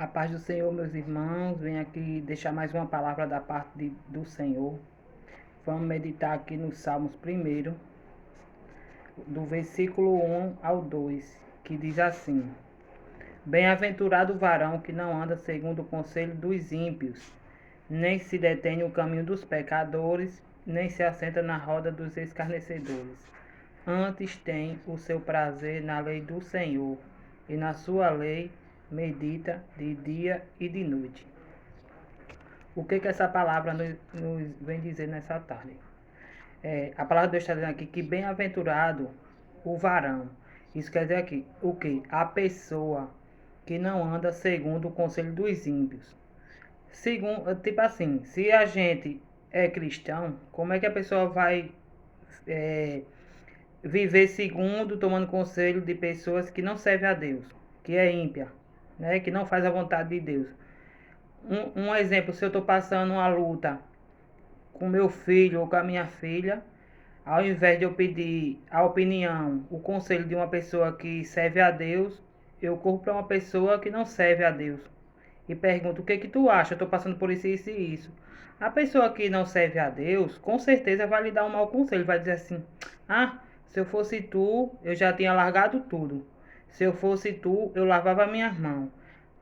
A paz do Senhor, meus irmãos. Venho aqui deixar mais uma palavra da parte do Senhor. Vamos meditar aqui nos Salmos primeiro, do versículo 1 ao 2, que diz assim: Bem-aventurado o varão que não anda segundo o conselho dos ímpios, nem se detém no caminho dos pecadores, nem se assenta na roda dos escarnecedores. Antes tem o seu prazer na lei do Senhor, e na sua lei medita de dia e de noite. O que essa palavra nos vem dizer nessa tarde? A palavra de Deus está dizendo aqui que bem-aventurado o varão. Isso quer dizer aqui o que? A pessoa que não anda segundo o conselho dos ímpios. Segundo, tipo assim, se a gente é cristão, como é que a pessoa vai viver segundo, tomando conselho de pessoas que não servem a Deus, que é ímpia, né? Que não faz a vontade de Deus? Um exemplo, se eu estou passando uma luta com meu filho ou com a minha filha, ao invés de eu pedir a opinião, o conselho de uma pessoa que serve a Deus, eu corro para uma pessoa que não serve a Deus e pergunto: o que tu acha? Eu estou passando por isso, isso e isso. A pessoa que não serve a Deus, com certeza vai lhe dar um mau conselho, vai dizer assim: ah, se eu fosse tu, eu já tinha largado tudo. Se eu fosse tu, eu lavava minhas mãos.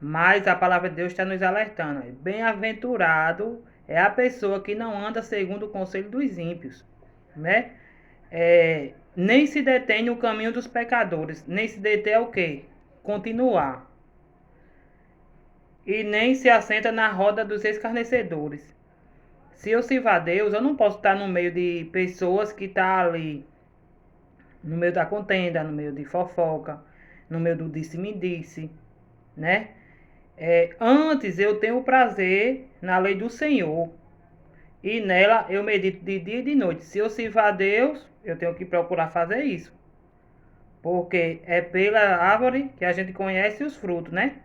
Mas a palavra de Deus está nos alertando: bem-aventurado é a pessoa que não anda segundo o conselho dos ímpios, né? Nem se detém no caminho dos pecadores. Nem se detém é o quê? Continuar. E nem se assenta na roda dos escarnecedores. Se eu sirvo a Deus, eu não posso estar no meio de pessoas que estão ali, no meio da contenda, no meio de fofoca, no meio do disse-me-disse, né? Antes eu tenho o prazer na lei do Senhor, e nela eu medito de dia e de noite. Se eu sirvo a Deus, eu tenho que procurar fazer isso, porque é pela árvore que a gente conhece os frutos, né?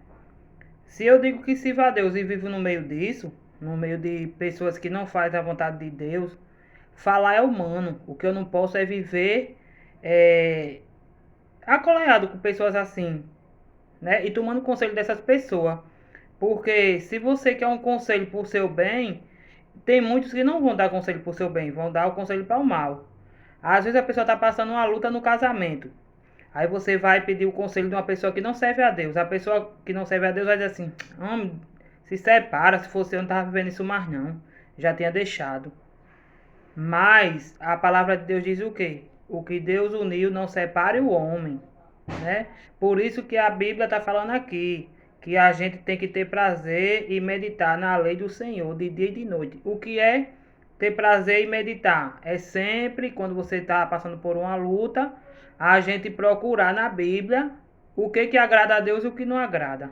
Se eu digo que sirvo a Deus e vivo no meio disso, no meio de pessoas que não fazem a vontade de Deus, falar é humano. O que eu não posso é viver acolhado com pessoas assim, né? E tomando conselho dessas pessoas. Porque se você quer um conselho por seu bem, tem muitos que não vão dar conselho por seu bem, vão dar o conselho para o mal. Às vezes a pessoa está passando uma luta no casamento. Aí você vai pedir o conselho de uma pessoa que não serve a Deus. A pessoa que não serve a Deus vai dizer assim: homem, se separa, se fosse eu não estava vivendo isso mais não. Já tinha deixado. Mas a palavra de Deus diz o quê? O que Deus uniu não separe o homem, né? Por isso que a Bíblia está falando aqui, que a gente tem que ter prazer e meditar na lei do Senhor de dia e de noite. O que é ter prazer e meditar? É sempre quando você está passando por uma luta, a gente procurar na Bíblia o que agrada a Deus e o que não agrada,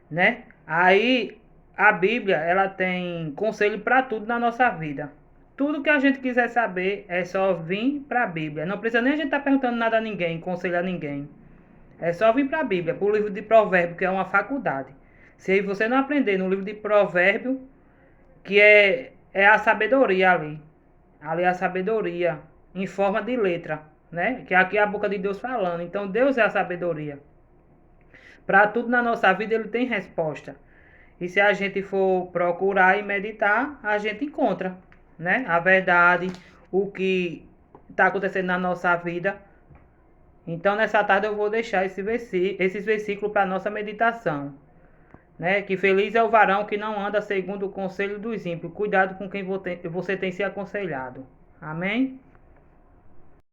né? Aí a Bíblia, ela tem conselho para tudo na nossa vida. Tudo que a gente quiser saber é só vir para a Bíblia. Não precisa nem a gente estar perguntando nada a ninguém, conselho a ninguém. É só vir para a Bíblia, para o livro de Provérbios, que é uma faculdade. Se você não aprender no livro de Provérbios, que é a sabedoria ali. Ali é a sabedoria em forma de letra, né? Que aqui é a boca de Deus falando. Então Deus é a sabedoria. Para tudo na nossa vida ele tem resposta. E se a gente for procurar e meditar, a gente encontra, né? A verdade, o que está acontecendo na nossa vida. Então nessa tarde eu vou deixar esses versículos para nossa meditação, né? Que feliz é o varão que não anda segundo o conselho dos ímpios. Cuidado com quem você tem se aconselhado. Amém?